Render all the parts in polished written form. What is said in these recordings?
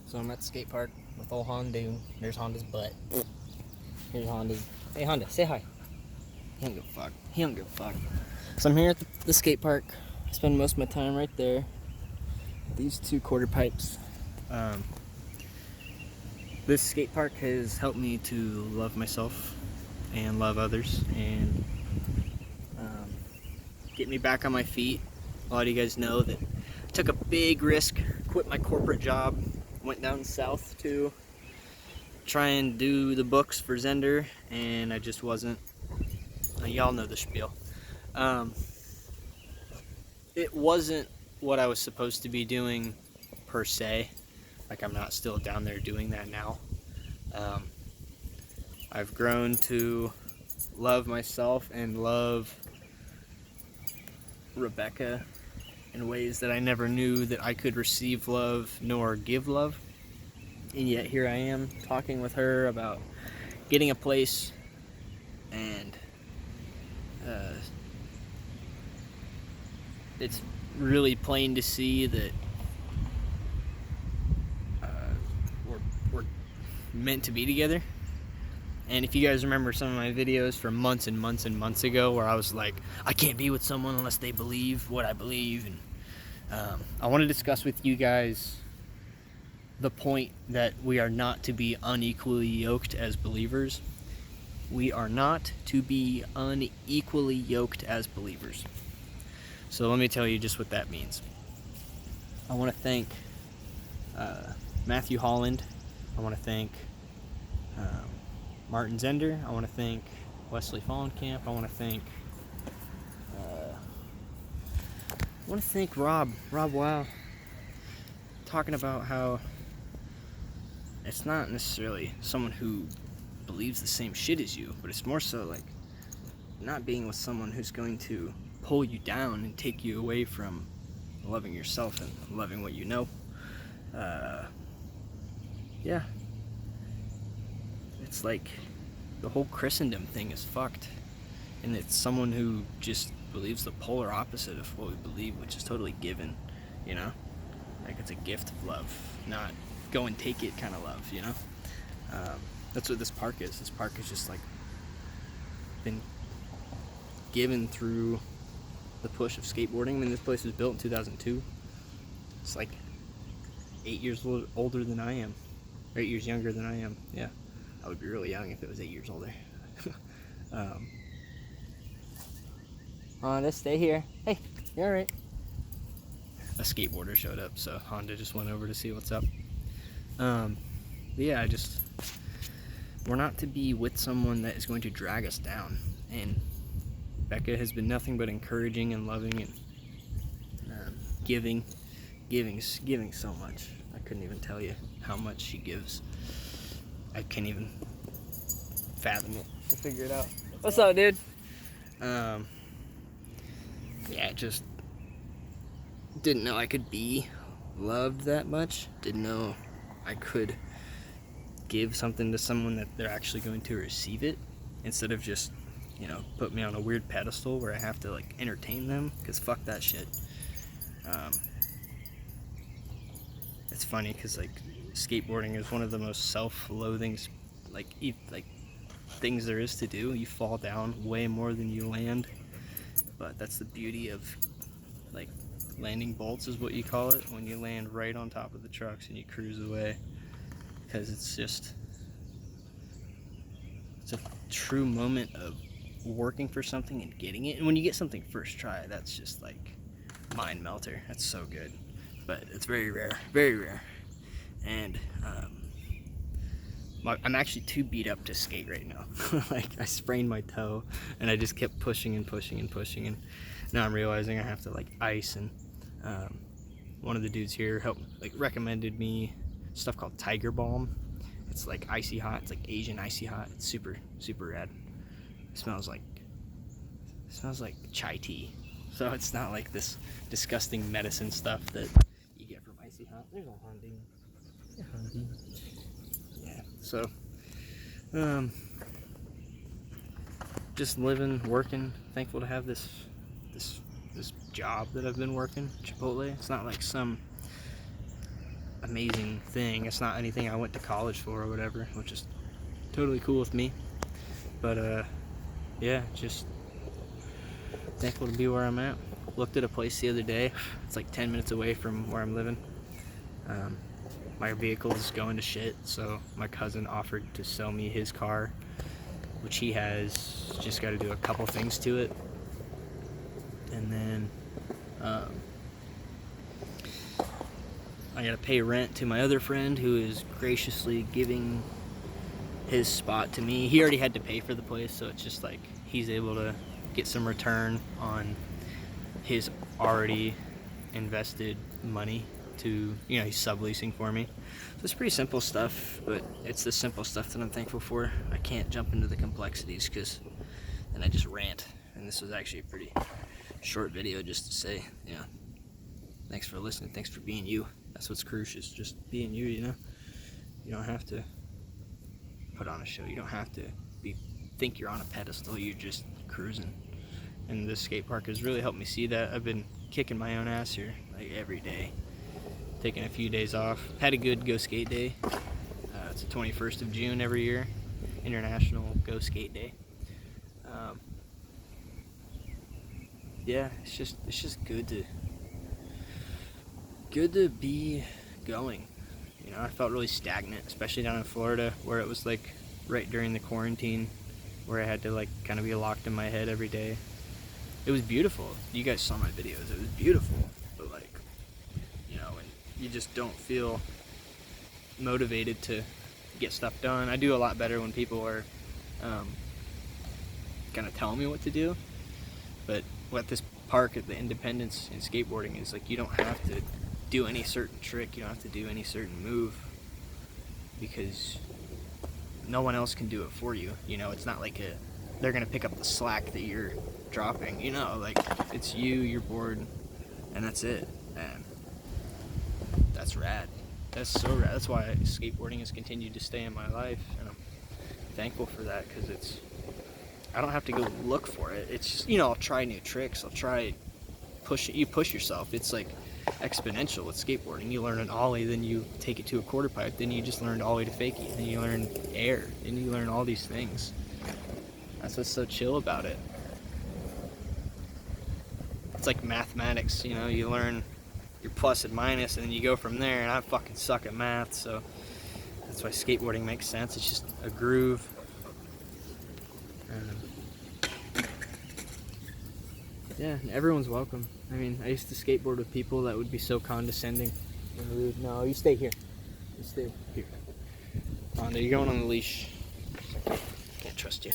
So I'm at the skate park with old Honda. There's Honda's butt. Here's Honda's. Hey Honda, say hi. He don't give a fuck. He don't give a fuck. So I'm here at the skate park. I spend most of my time right there. These two quarter pipes. This skate park has helped me to love myself and love others and get me back on my feet. A lot of you guys know that I took a big risk, quit my corporate job, went down south to try and do the books for Zender, and I just wasn't. Y'all know the spiel. It wasn't what I was supposed to be doing per se. Like, I'm not still down there doing that now. I've grown to love myself and love Rebecca in ways that I never knew that I could receive love nor give love. And yet here I am talking with her about getting a place, and it's really plain to see that we're meant to be together. And if you guys remember some of my videos from months and months and months ago where I was like, I can't be with someone unless they believe what I believe, and I want to discuss with you guys the point that we are not to be unequally yoked as believers. We are not to be unequally yoked as believers. So let me tell you just what that means. I want to thank Matthew Holland. I want to thank Martin Zender. I want to thank Wesley Fallenkamp. I want to thank Rob Wow, talking about how it's not necessarily someone who believes the same shit as you, but it's more so like not being with someone who's going to pull you down and take you away from loving yourself and loving what you know. Yeah. It's like the whole Christendom thing is fucked. And it's someone who just believes the polar opposite of what we believe, which is totally given, you know? Like, it's a gift of love, not go and take it kind of love, you know? That's what this park is. This park is just like been given through the push of skateboarding. I mean, this place was built in 2002. It's like 8 years older than I am. Or 8 years younger than I am, yeah. I would be really young if it was 8 years older. Honda, stay here. Hey, you're alright. A skateboarder showed up, so Honda just went over to see what's up. Yeah, we're not to be with someone that is going to drag us down. And Becca has been nothing but encouraging and loving and giving so much. I couldn't even tell you how much she gives. I can't even fathom it to figure it out. What's up, dude? Yeah, just didn't know I could be loved that much. Didn't know I could give something to someone that they're actually going to receive it, instead of just, you know, put me on a weird pedestal where I have to like entertain them, because fuck that shit. It's funny because like skateboarding is one of the most self-loathing like things there is to do. You fall down way more than you land, but that's the beauty of like landing bolts is what you call it, when you land right on top of the trucks and you cruise away, because it's a true moment of working for something and getting it. And when you get something first try, that's just like mind melter. That's so good, but it's very rare, very rare. And I'm actually too beat up to skate right now. Like, I sprained my toe and I just kept pushing and pushing and pushing, and now I'm realizing I have to like ice. And one of the dudes here recommended me stuff called Tiger Balm. It's like icy hot. It's like Asian icy hot. It's super rad. It smells like chai tea. So it's not like this disgusting medicine stuff that you get from icy hot. There's a Honda. Yeah. So just living, working. Thankful to have this job that I've been working, Chipotle. It's not like some amazing thing. It's not anything I went to college for or whatever, which is totally cool with me. But yeah, just thankful to be where I'm at. Looked at a place the other day. It's like 10 minutes away from where I'm living. My vehicle is going to shit, so my cousin offered to sell me his car, which he has. Just got to do a couple things to it, and then I got to pay rent to my other friend who is graciously giving his spot to me. He already had to pay for the place, so it's just like he's able to get some return on his already invested money to, you know, he's subleasing for me. So it's pretty simple stuff, but it's the simple stuff that I'm thankful for. I can't jump into the complexities because then I just rant. And this was actually a pretty short video just to say, yeah, thanks for listening, thanks for being you. That's what's crucial, is just being you, you know? You don't have to put on a show. You don't have to think you're on a pedestal. You're just cruising. And this skate park has really helped me see that. I've been kicking my own ass here like every day, taking a few days off. Had a good Go Skate Day. It's the 21st of June every year, International Go Skate Day. Yeah, it's just good to be going. You know, I felt really stagnant, especially down in Florida, where it was like right during the quarantine, where I had to like kind of be locked in my head every day. It was beautiful. You guys saw my videos. It was beautiful, but like, you know, and you just don't feel motivated to get stuff done. I do a lot better when people are kind of telling me what to do. But what this park at the Independence in skateboarding is like, you don't have to do any certain trick. You don't have to do any certain move because no one else can do it for you. You know, it's not like they're gonna pick up the slack that you're dropping. You know, like it's you, your board, and that's it. And that's rad. That's so rad. That's why skateboarding has continued to stay in my life, and I'm thankful for that because I don't have to go look for it. It's just, you know, I'll try new tricks. I'll try you push yourself. It's like exponential with skateboarding. You learn an ollie, then you take it to a quarter pipe, then you just learn ollie to fakie, then you learn air, then you learn all these things. That's what's so chill about it. It's like mathematics, you know, you learn your plus and minus, and then you go from there, and I fucking suck at math, so that's why skateboarding makes sense. It's just a groove. Yeah, everyone's welcome. I mean, I used to skateboard with people that would be so condescending and rude. No, you stay here. You stay here. Honda, you're going on the leash. Can't trust you.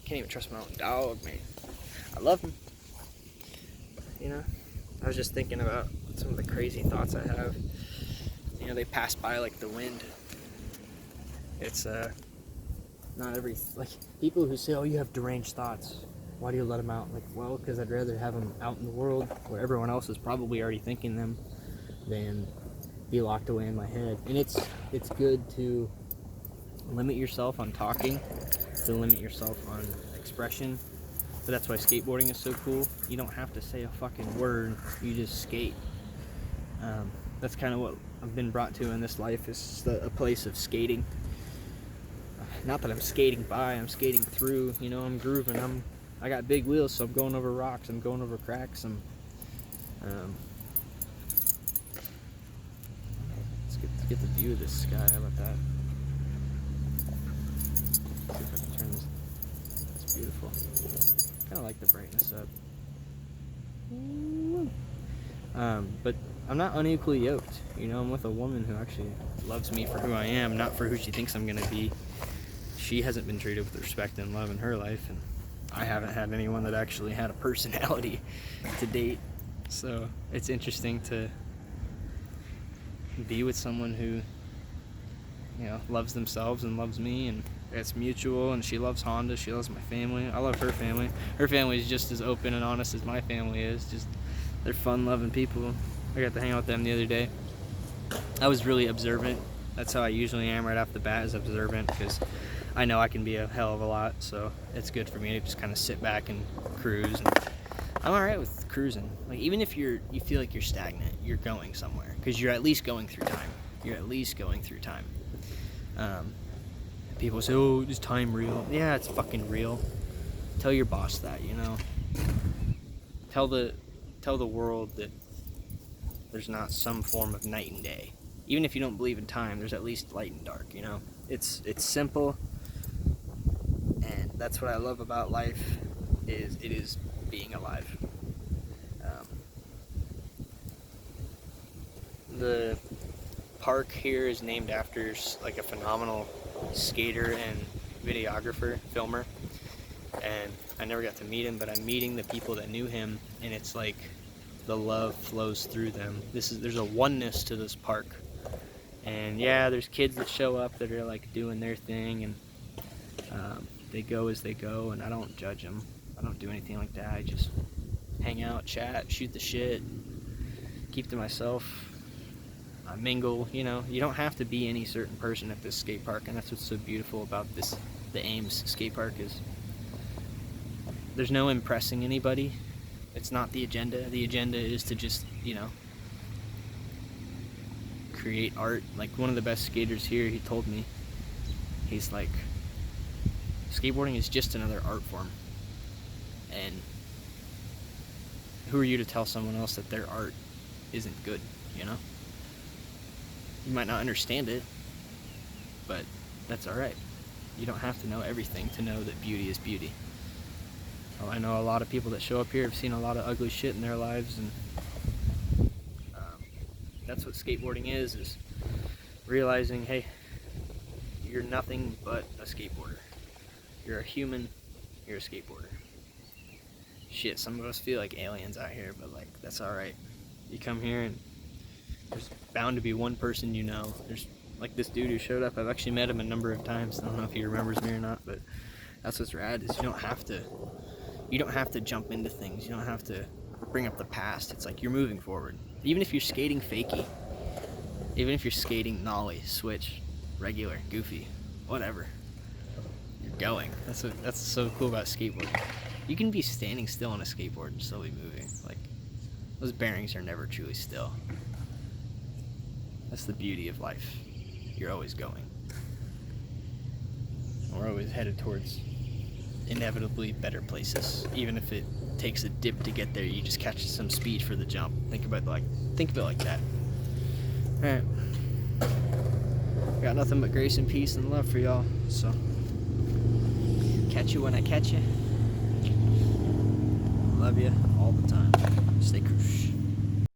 Can't even trust my own dog, man. I love him. You know, I was just thinking about some of the crazy thoughts I have. You know, they pass by like the wind. It's not every, like, people who say, oh, you have deranged thoughts. Why do you let them out? Like, well, because I'd rather have them out in the world where everyone else is probably already thinking them than be locked away in my head. And it's good to limit yourself on talking, to limit yourself on expression. But that's why skateboarding is so cool. You don't have to say a fucking word. You just skate. That's kind of what I've been brought to in this life, is a place of skating. Not that I'm skating by, I'm skating through. You know, I'm grooving. I got big wheels, so I'm going over rocks, I'm going over cracks. Let's get the view of this sky. How about that? See if I can turn this. That's beautiful. Kind of like the brightness up. But I'm not unequally yoked. You know, I'm with a woman who actually loves me for who I am, not for who she thinks I'm gonna be. She hasn't been treated with respect and love in her life, and I haven't had anyone that actually had a personality to date. So it's interesting to be with someone who, you know, loves themselves and loves me, and it's mutual. And she loves Honda, she loves my family, I love her family. Her family is just as open and honest as my family is. Just, they're fun loving people. I got to hang out with them the other day. I was really observant. That's how I usually am right off the bat, is observant, because I know I can be a hell of a lot, so it's good for me to just kind of sit back and cruise. And I'm alright with cruising. Like, even if you feel like you're stagnant, you're going somewhere, because you're at least going through time. You're at least going through time. People say, oh, is time real? Yeah, it's fucking real. Tell your boss that, you know. Tell the world that there's not some form of night and day. Even if you don't believe in time, there's at least light and dark, you know. It's simple, and that's what I love about life. It is being alive. The park here is named after like a phenomenal skater and videographer, filmer, and I never got to meet him, but I'm meeting the people that knew him, and it's like the love flows through them. There's a oneness to this park, and yeah, there's kids that show up that are like doing their thing, and they go as they go, and I don't judge them. I don't do anything like that. I just hang out, chat, shoot the shit, keep to myself. I mingle, you know. You don't have to be any certain person at this skate park, and that's what's so beautiful about the Ames skate park is there's no impressing anybody. It's not the agenda. The agenda is to just, you know, create art. Like, one of the best skaters here, he told me, he's like, skateboarding is just another art form. And who are you to tell someone else that their art isn't good, you know? You might not understand it, but that's alright. You don't have to know everything to know that beauty is beauty. Well, I know a lot of people that show up here have seen a lot of ugly shit in their lives, and that's what skateboarding is realizing, hey, you're nothing but a skateboarder. You're a human, you're a skateboarder. Shit, some of us feel like aliens out here, but like, that's alright. You come here and there's bound to be one person you know. There's like this dude who showed up. I've actually met him a number of times. I don't know if he remembers me or not, but that's what's rad, is you don't have to jump into things. You don't have to bring up the past. It's like you're moving forward. Even if you're skating fakie, even if you're skating nollie, switch, regular, goofy, whatever, you're going. That's so cool about skateboarding. You can be standing still on a skateboard and still be moving. Like, those bearings are never truly still. That's the beauty of life. You're always going. We're always headed towards inevitably better places. Even if it takes a dip to get there, you just catch some speed for the jump. Think of it like that. Alright. Got nothing but grace and peace and love for y'all. So, catch you when I catch you. Love you all the time. Stay crush.